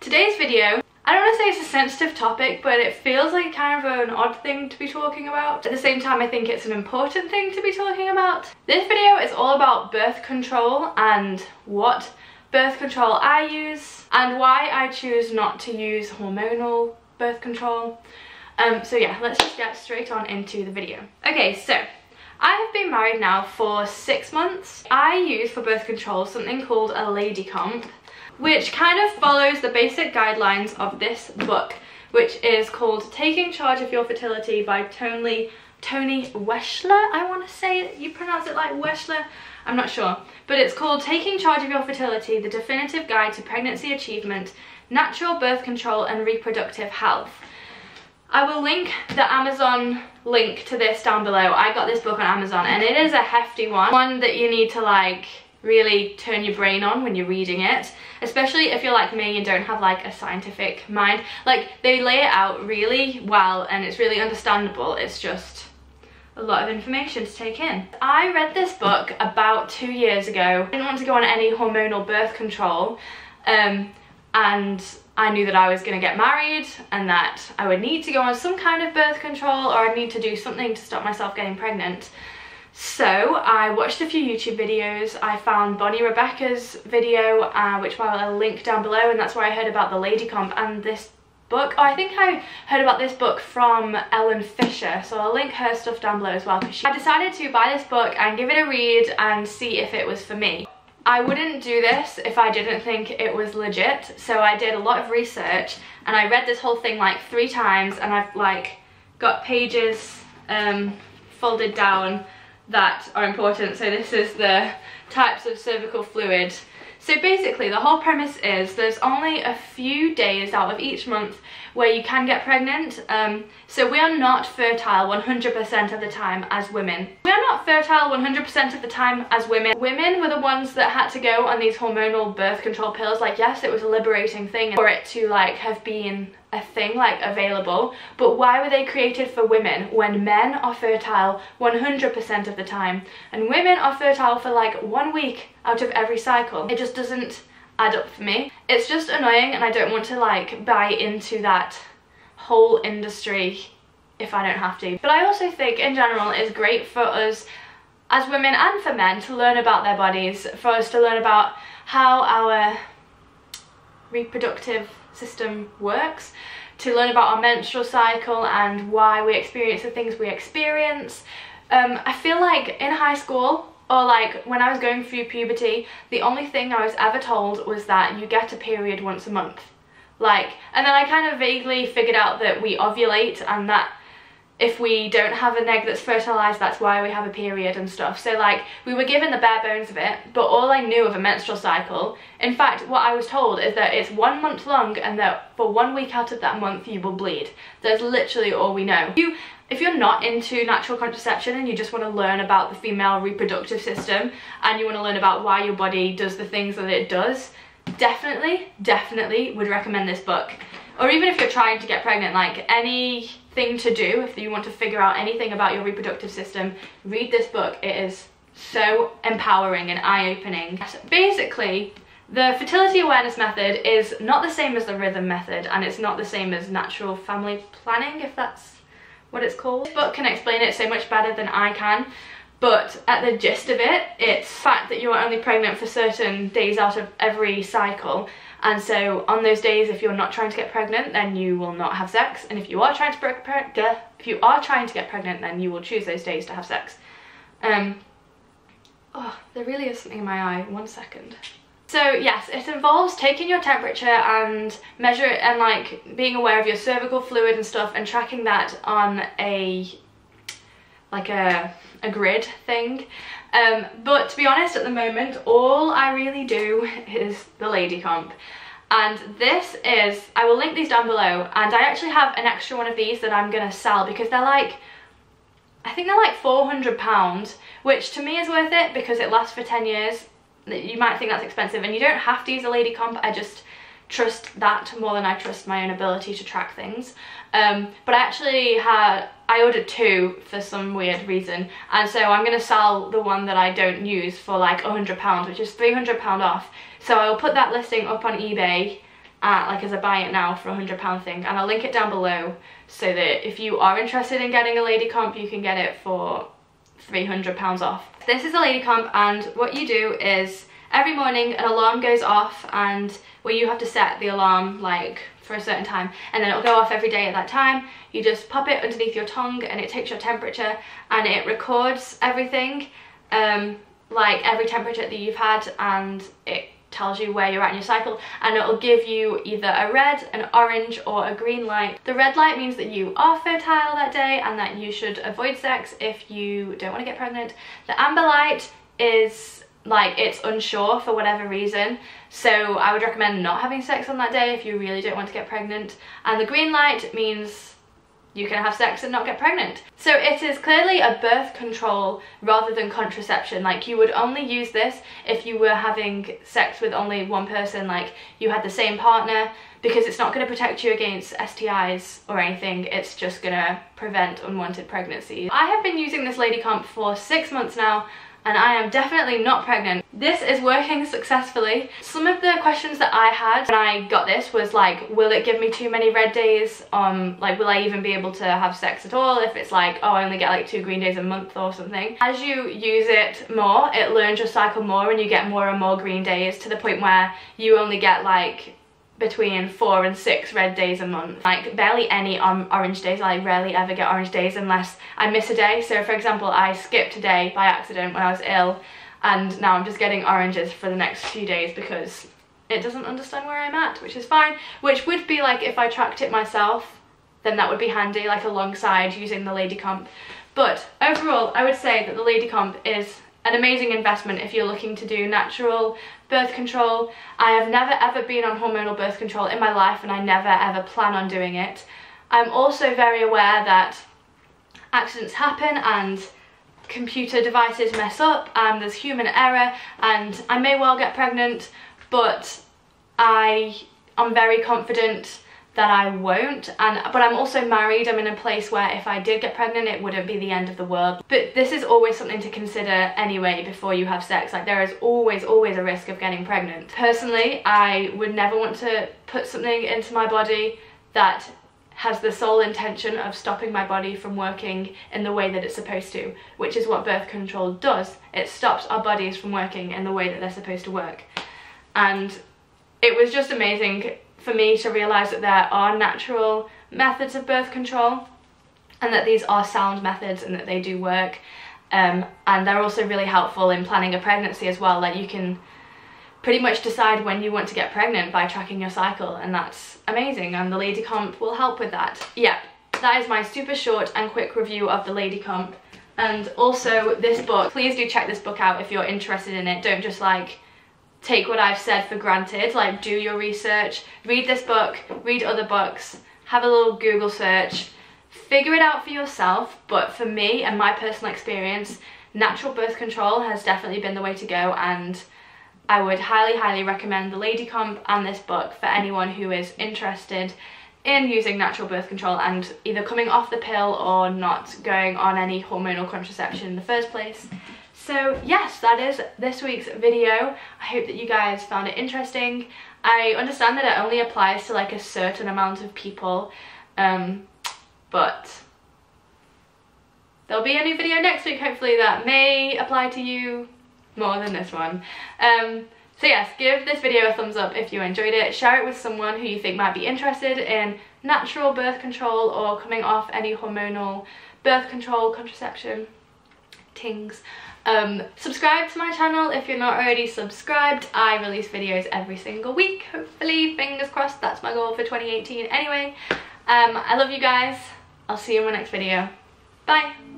Today's video, I don't want to say it's a sensitive topic, but it feels like kind of an odd thing to be talking about. At the same time, I think it's an important thing to be talking about. This video is all about birth control and what birth control I use and why I choose not to use hormonal birth control. So yeah, let's just get straight on into the video. Okay, so I have been married now for 6 months. I use for birth control something called a LadyComp, which kind of follows the basic guidelines of this book, which is called Taking Charge of Your Fertility by Tony Weschler. I want to say you pronounce it like Weschler, I'm not sure. But it's called Taking Charge of Your Fertility, the Definitive Guide to Pregnancy Achievement, Natural Birth Control and Reproductive Health. I will link the Amazon link to this down below. I got this book on Amazon and it is a hefty one that you need to like really turn your brain on when you're reading it, especially if you're like me and don't have like a scientific mind. Like, they lay it out really well and it's really understandable. It's just a lot of information to take in. I read this book about 2 years ago. I didn't want to go on any hormonal birth control, and I knew that I was going to get married and that I would need to go on some kind of birth control, or I'd need to do something to stop myself getting pregnant. So I watched a few YouTube videos. I found Bonnie Rebecca's video, which I'll link down below, and that's where I heard about the LadyComp and this book. Oh, I think I heard about this book from Ellen Fisher, so I'll link her stuff down below as well. I decided to buy this book and give it a read and see if it was for me. I wouldn't do this if I didn't think it was legit, so I did a lot of research and I read this whole thing like 3 times, and I've like got pages folded down that are important. So this is the types of cervical fluid. So basically the whole premise is there's only a few days out of each month where you can get pregnant. So we are not fertile 100% of the time as women. We are not fertile 100% of the time as women. Women were the ones that had to go on these hormonal birth control pills. Like, yes, it was a liberating thing for it to like have been a thing like available, but why were they created for women when men are fertile 100% of the time and women are fertile for like 1 week out of every cycle? It just doesn't add up for me. It's just annoying, and I don't want to like buy into that whole industry if I don't have to. But I also think in general it's great for us as women and for men to learn about their bodies, for us to learn about how our reproductive system works, to learn about our menstrual cycle and why we experience the things we experience. I feel like in high school, or like when I was going through puberty, the only thing I was ever told was that you get a period once a month. Like, and then I kind of vaguely figured out that we ovulate and that if we don't have an egg that's fertilized, that's why we have a period and stuff. So like, we were given the bare bones of it, but all I knew of a menstrual cycle, in fact, what I was told is that it's 1 month long and that for 1 week out of that month you will bleed. That's literally all we know. If you're not into natural contraception and you just want to learn about the female reproductive system and you want to learn about why your body does the things that it does, definitely would recommend this book. Or even if you're trying to get pregnant, like anything to do, if you want to figure out anything about your reproductive system, read this book. It is so empowering and eye-opening. Basically, the fertility awareness method is not the same as the rhythm method, and it's not the same as natural family planning, if that's what it's called. This book can explain it so much better than I can, but at the gist of it, it's the fact that you're only pregnant for certain days out of every cycle, and so on those days, if you're not trying to get pregnant, then you will not have sex, and if you are trying to get pregnant, then you will choose those days to have sex. Oh, there really is something in my eye. 1 second. So yes, it involves taking your temperature and measure it, and like being aware of your cervical fluid and stuff, and tracking that on a grid thing. But to be honest, at the moment, all I really do is the LadyComp. And this is, I will link these down below, and I actually have an extra one of these that I'm gonna sell because they're like, I think they're like £400, which to me is worth it because it lasts for 10 years. You might think that's expensive, and you don't have to use a LadyComp. I just trust that more than I trust my own ability to track things. But I ordered 2 for some weird reason, and so I'm going to sell the one that I don't use for like £100, which is £300 off. So I'll put that listing up on eBay like as a buy it now for £100 thing, and I'll link it down below so that if you are interested in getting a LadyComp, you can get it for £300 off. This is a LadyComp, and what you do is every morning an alarm goes off, and where you have to set the alarm like for a certain time, and then it'll go off every day at that time. You just pop it underneath your tongue and it takes your temperature and it records everything, like every temperature that you've had, and it tells you where you're at in your cycle, and it'll give you either a red, an orange or a green light. The red light means that you are fertile that day and that you should avoid sex if you don't want to get pregnant. The amber light is like it's unsure for whatever reason, so I would recommend not having sex on that day if you really don't want to get pregnant. And the green light means you can have sex and not get pregnant. So it is clearly a birth control rather than contraception. Like, you would only use this if you were having sex with only one person, like you had the same partner, because it's not going to protect you against STIs or anything. It's just going to prevent unwanted pregnancies. I have been using this LadyComp for 6 months now, and I am definitely not pregnant. This is working successfully. Some of the questions that I had when I got this was like, will it give me too many red days? Like, will I even be able to have sex at all if it's like, oh, I only get like 2 green days a month or something? As you use it more, it learns your cycle more and you get more and more green days, to the point where you only get like between 4 and 6 red days a month. Like, barely any orange days. I rarely ever get orange days unless I miss a day. So for example, I skipped a day by accident when I was ill, and now I'm just getting oranges for the next few days because it doesn't understand where I'm at, which is fine. Which would be like, if I tracked it myself, then that would be handy, like alongside using the LadyComp. But overall, I would say that the LadyComp is an amazing investment if you're looking to do natural birth control. I have never ever been on hormonal birth control in my life, and I never ever plan on doing it. I'm also very aware that accidents happen and computer devices mess up and there's human error, and I may well get pregnant, but I am very confident that I won't. But I'm also married. I'm in a place where if I did get pregnant, it wouldn't be the end of the world. But this is always something to consider anyway before you have sex. Like, there is always a risk of getting pregnant. Personally, I would never want to put something into my body that has the sole intention of stopping my body from working in the way that it's supposed to, which is what birth control does. It stops our bodies from working in the way that they're supposed to work. And it was just amazing for me to realise that there are natural methods of birth control, and that these are sound methods and that they do work. And they're also really helpful in planning a pregnancy as well. Like, you can pretty much decide when you want to get pregnant by tracking your cycle, and that's amazing, and the LadyComp will help with that. Yeah, that is my super short and quick review of the LadyComp. And also this book, please do check this book out if you're interested in it. Don't just like take what I've said for granted. Like, do your research, read this book, read other books, have a little Google search, figure it out for yourself. But for me and my personal experience, natural birth control has definitely been the way to go, and I would highly recommend the LadyComp and this book for anyone who is interested in using natural birth control and either coming off the pill or not going on any hormonal contraception in the first place. So yes, that is this week's video. I hope that you guys found it interesting. I understand that it only applies to like a certain amount of people, but there'll be a new video next week, hopefully, that may apply to you more than this one. So yes, give this video a thumbs up if you enjoyed it. Share it with someone who you think might be interested in natural birth control or coming off any hormonal birth control contraception things. Subscribe to my channel if you're not already subscribed. I release videos every single week, hopefully, fingers crossed. That's my goal for 2018 anyway. I love you guys. I'll see you in my next video. Bye.